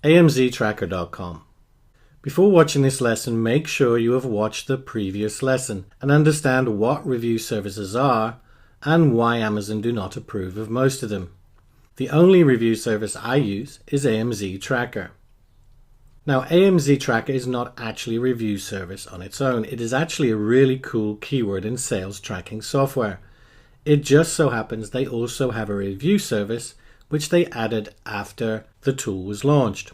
amztracker.com. Before watching this lesson, make sure you have watched the previous lesson and understand what review services are and why Amazon do not approve of most of them. The only review service I use is AMZ Tracker. Now, AMZ Tracker is not actually a review service on its own. It is actually a really cool keyword and sales tracking software. It just so happens they also have a review service which they added after the tool was launched.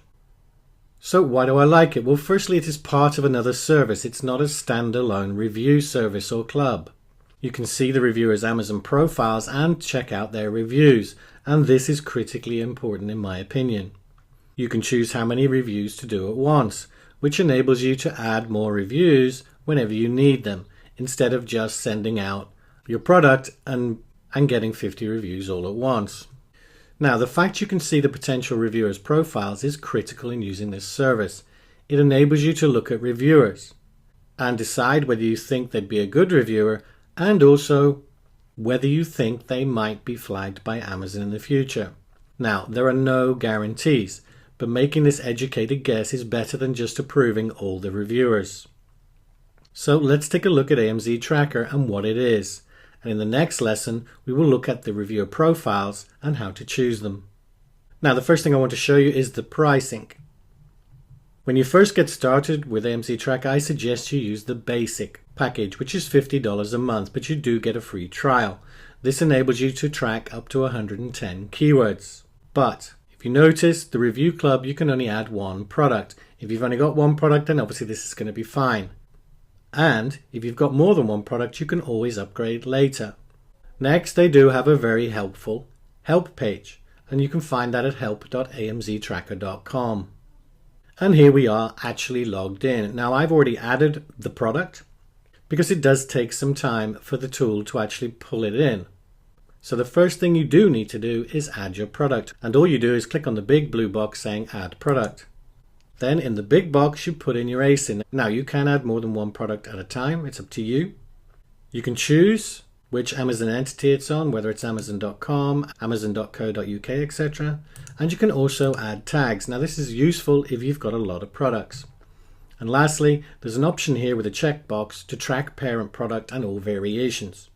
So why do I like it? Well, firstly, it is part of another service. It's not a standalone review service or club. You can see the reviewers' Amazon profiles and check out their reviews, and this is critically important in my opinion. You can choose how many reviews to do at once, which enables you to add more reviews whenever you need them, instead of just sending out your product and getting 50 reviews all at once. Now, the fact you can see the potential reviewers' profiles is critical in using this service. It enables you to look at reviewers and decide whether you think they'd be a good reviewer and also whether you think they might be flagged by Amazon in the future. Now, there are no guarantees, but making this educated guess is better than just approving all the reviewers. So let's take a look at AMZ Tracker and what it is. And in the next lesson, we will look at the reviewer profiles and how to choose them. Now, the first thing I want to show you is the pricing. When you first get started with AMZ Tracker, I suggest you use the basic package, which is $50 a month, but you do get a free trial. This enables you to track up to 110 keywords. But if you notice, the review club, you can only add one product. If you've only got one product, then obviously this is going to be fine. And if you've got more than one product, you can always upgrade later. Next, they do have a very helpful help page, and you can find that at help.amztracker.com. And here we are actually logged in. Now, I've already added the product because it does take some time for the tool to actually pull it in. So the first thing you do need to do is add your product, and all you do is click on the big blue box saying add product. Then in the big box, you put in your ASIN. Now, you can add more than one product at a time. It's up to you. You can choose which Amazon entity it's on, whether it's Amazon.com, Amazon.co.uk, etc. And you can also add tags. Now, this is useful if you've got a lot of products. And lastly, there's an option here with a checkbox to track parent product and all variations.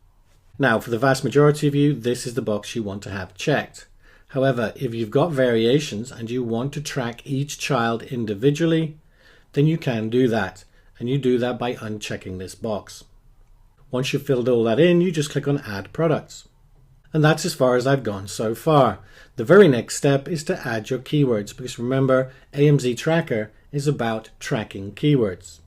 Now, for the vast majority of you, this is the box you want to have checked. However, if you've got variations and you want to track each child individually, then you can do that. And you do that by unchecking this box. Once you've filled all that in, you just click on Add Products. And that's as far as I've gone so far. The very next step is to add your keywords, because remember, AMZ Tracker is about tracking keywords.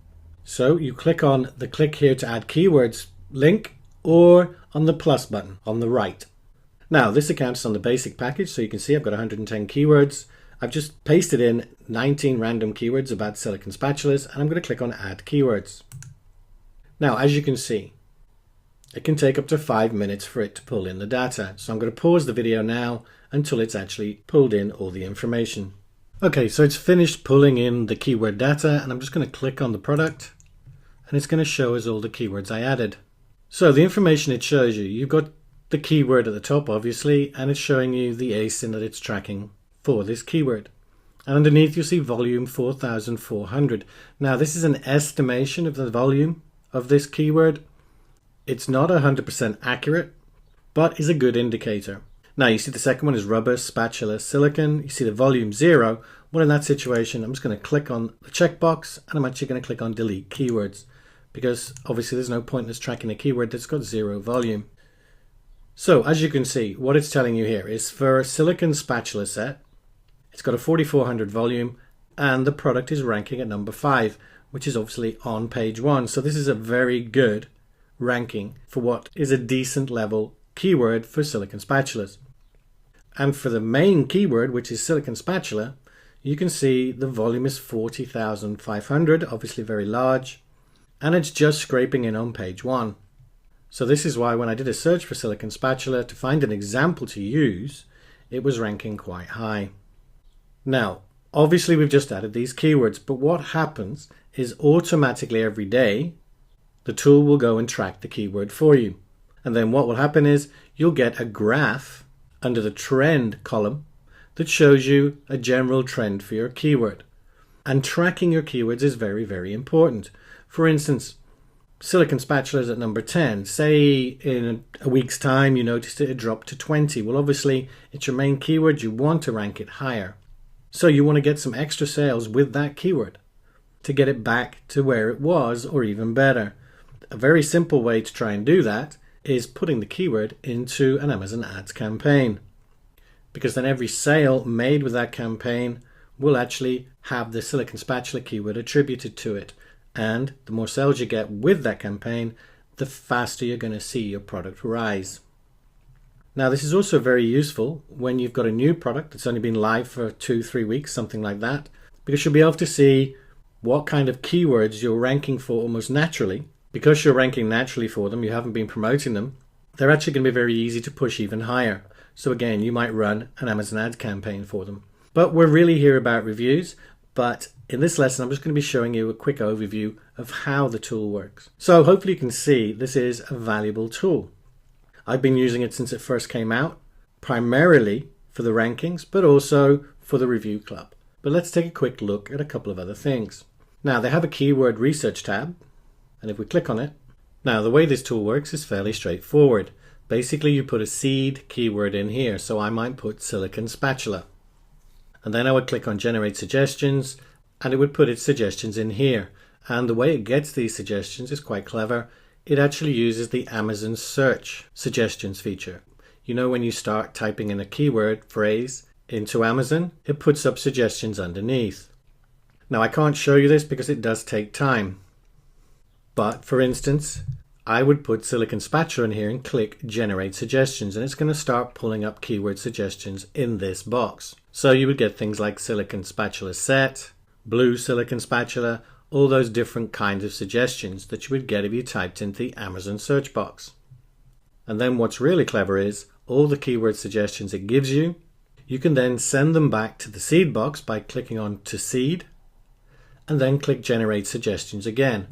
So you click on the click here to add keywords link or on the plus button on the right. Now, this account is on the basic package, so you can see I've got 110 keywords. I've just pasted in 19 random keywords about silicone spatulas, and I'm going to click on Add Keywords. Now, as you can see, it can take up to 5 minutes for it to pull in the data. So I'm going to pause the video now until it's actually pulled in all the information. Okay, so it's finished pulling in the keyword data, and I'm just going to click on the product, and it's going to show us all the keywords I added. So the information it shows you, you've got the keyword at the top, obviously, and it's showing you the ASIN that it's tracking for this keyword. And underneath you'll see volume 4,400. Now, this is an estimation of the volume of this keyword. It's not 100% accurate, but is a good indicator. Now, you see the second one is rubber, spatula, silicone. You see the volume 0. Well, in that situation, I'm just going to click on the checkbox, and I'm actually going to click on delete keywords, because obviously there's no point in us tracking a keyword that's got 0 volume. So as you can see, what it's telling you here is for a silicone spatula set, it's got a 4,400 volume, and the product is ranking at number 5, which is obviously on page 1. So this is a very good ranking for what is a decent level keyword for silicone spatulas. And for the main keyword, which is silicone spatula, you can see the volume is 40,500, obviously very large, and it's just scraping in on page 1. So this is why when I did a search for silicone spatula to find an example to use, it was ranking quite high. Now, obviously we've just added these keywords, but what happens is automatically every day, the tool will go and track the keyword for you. And then what will happen is you'll get a graph under the trend column that shows you a general trend for your keyword. And tracking your keywords is very, very important. For instance, silicon spatula is at number 10. Say in a week's time you noticed it had dropped to 20. Well, obviously it's your main keyword. You want to rank it higher. So you want to get some extra sales with that keyword to get it back to where it was or even better. A very simple way to try and do that is putting the keyword into an Amazon ads campaign, because then every sale made with that campaign will actually have the silicon spatula keyword attributed to it. And the more sales you get with that campaign, the faster you're going to see your product rise. Now, this is also very useful when you've got a new product that's only been live for 2-3 weeks, something like that, because you'll be able to see what kind of keywords you're ranking for almost naturally. Because you're ranking naturally for them, you haven't been promoting them, they're actually going to be very easy to push even higher. So again, you might run an Amazon ads campaign for them. But we're really here about reviews. But in this lesson, I'm just going to be showing you a quick overview of how the tool works. So hopefully you can see this is a valuable tool. I've been using it since it first came out, primarily for the rankings, but also for the review club. But let's take a quick look at a couple of other things. Now, they have a keyword research tab. And if we click on it, now the way this tool works is fairly straightforward. Basically, you put a seed keyword in here. So I might put silicon spatula. And then I would click on generate suggestions and it would put its suggestions in here. And the way it gets these suggestions is quite clever. It actually uses the Amazon search suggestions feature. You know, when you start typing in a keyword phrase into Amazon, it puts up suggestions underneath. Now, I can't show you this because it does take time. But for instance, I would put silicon spatula in here and click generate suggestions, and it's going to start pulling up keyword suggestions in this box. So you would get things like silicon spatula set, blue silicon spatula, all those different kinds of suggestions that you would get if you typed into the Amazon search box. And then what's really clever is all the keyword suggestions it gives you, you can then send them back to the seed box by clicking on to seed and then click generate suggestions again.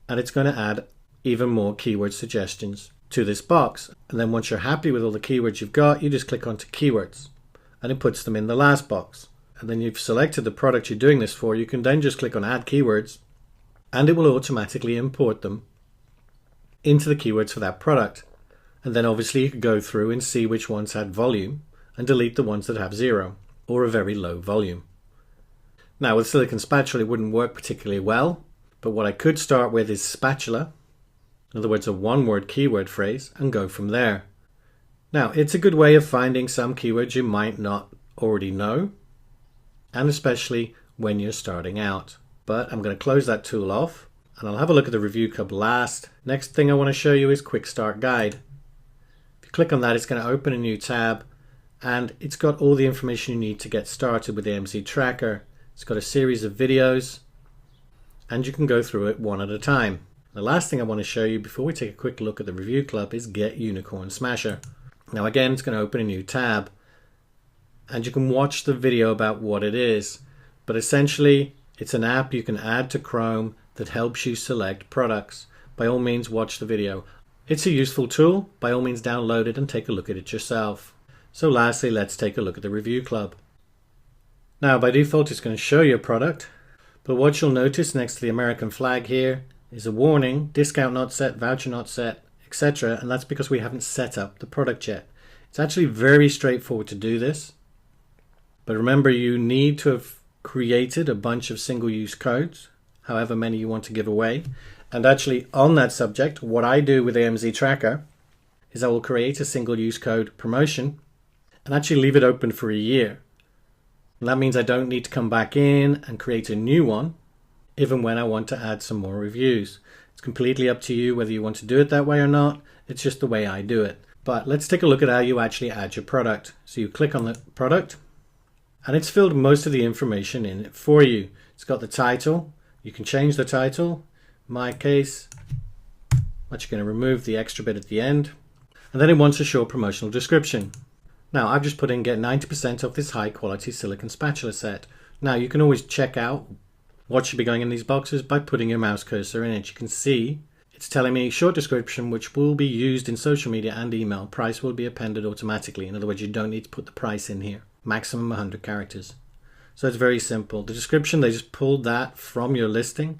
And it's going to add even more keyword suggestions to this box. And then once you're happy with all the keywords you've got, you just click onto keywords and it puts them in the last box. And then you've selected the product you're doing this for. You can then just click on add keywords and it will automatically import them into the keywords for that product. And then obviously you can go through and see which ones had volume and delete the ones that have zero or a very low volume. Now, with silicon spatula, it wouldn't work particularly well. But what I could start with is spatula, in other words, a one-word keyword phrase, and go from there. Now, it's a good way of finding some keywords you might not already know, and especially when you're starting out. But I'm going to close that tool off, and I'll have a look at the review club last. Next thing I want to show you is Quick Start Guide. If you click on that, it's going to open a new tab, and it's got all the information you need to get started with the MC Tracker. It's got a series of videos, and you can go through it one at a time. The last thing I want to show you before we take a quick look at the review club is Get Unicorn Smasher. Now again, it's going to open a new tab and you can watch the video about what it is. But essentially, it's an app you can add to Chrome that helps you select products. By all means, watch the video. It's a useful tool. By all means, download it and take a look at it yourself. So lastly, let's take a look at the review club. Now by default, it's going to show you a product. But what you'll notice next to the American flag here is a warning, discount not set, voucher not set, etc. And that's because we haven't set up the product yet. It's actually very straightforward to do this. But remember, you need to have created a bunch of single-use codes, however many you want to give away. And actually on that subject, what I do with the MZ Tracker is I will create a single-use code promotion and actually leave it open for a year. And that means I don't need to come back in and create a new one, even when I want to add some more reviews. It's completely up to you whether you want to do it that way or not. It's just the way I do it. But let's take a look at how you actually add your product. So you click on the product, and it's filled most of the information in it for you. It's got the title. You can change the title. In my case, I'm actually going to remove the extra bit at the end. And then it wants a short promotional description. Now I've just put in get 90% off this high quality silicon spatula set. Now you can always check out what should be going in these boxes by putting your mouse cursor in it. You can see it's telling me short description which will be used in social media and email. Price will be appended automatically. In other words, you don't need to put the price in here. maximum 100 characters. So it's very simple. The description, they just pulled that from your listing.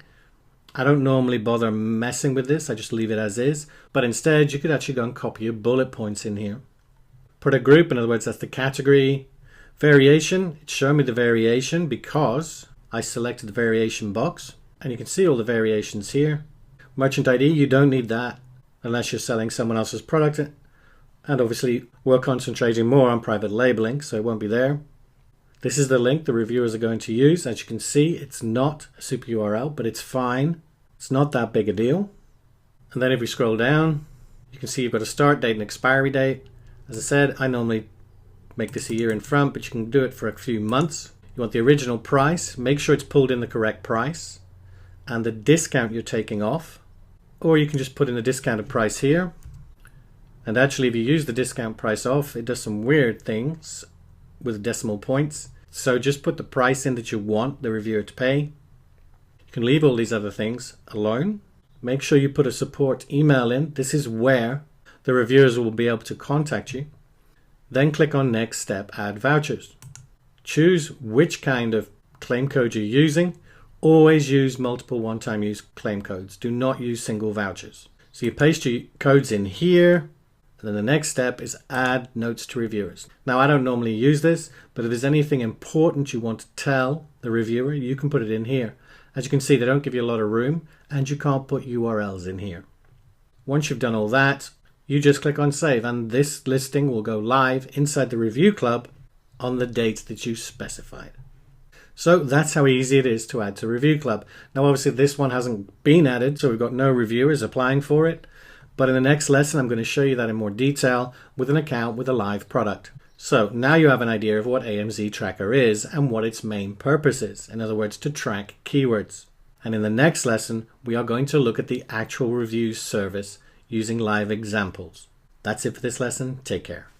I don't normally bother messing with this. I just leave it as is. But instead, you could actually go and copy your bullet points in here. Put a group, in other words, that's the category. Variation, it's showing me the variation because I selected the variation box. And you can see all the variations here. Merchant ID, you don't need that unless you're selling someone else's product. And obviously, we're concentrating more on private labeling, so it won't be there. This is the link the reviewers are going to use. As you can see, it's not a super URL, but it's fine. It's not that big a deal. And then if we scroll down, you can see you've got a start date and expiry date. As I said, I normally make this a year in front, but you can do it for a few months. You want the original price. Make sure it's pulled in the correct price. And the discount you're taking off. Or you can just put in the discounted price here. And actually, if you use the discount price off, it does some weird things with decimal points. So just put the price in that you want the reviewer to pay. You can leave all these other things alone. Make sure you put a support email in. This is where the reviewers will be able to contact you. Then click on next step, add vouchers. Choose which kind of claim code you're using. Always use multiple one-time use claim codes. Do not use single vouchers. So you paste your codes in here. And then the next step is add notes to reviewers. Now, I don't normally use this, but if there's anything important you want to tell the reviewer, you can put it in here. As you can see, they don't give you a lot of room, and you can't put URLs in here. Once you've done all that, you just click on save, and this listing will go live inside the review club on the dates that you specified. So that's how easy it is to add to Review Club. Now, obviously, this one hasn't been added, so we've got no reviewers applying for it. But in the next lesson, I'm going to show you that in more detail with an account with a live product. So now you have an idea of what AMZ Tracker is and what its main purpose is. In other words, to track keywords. And in the next lesson, we are going to look at the actual reviews service using live examples. That's it for this lesson. Take care.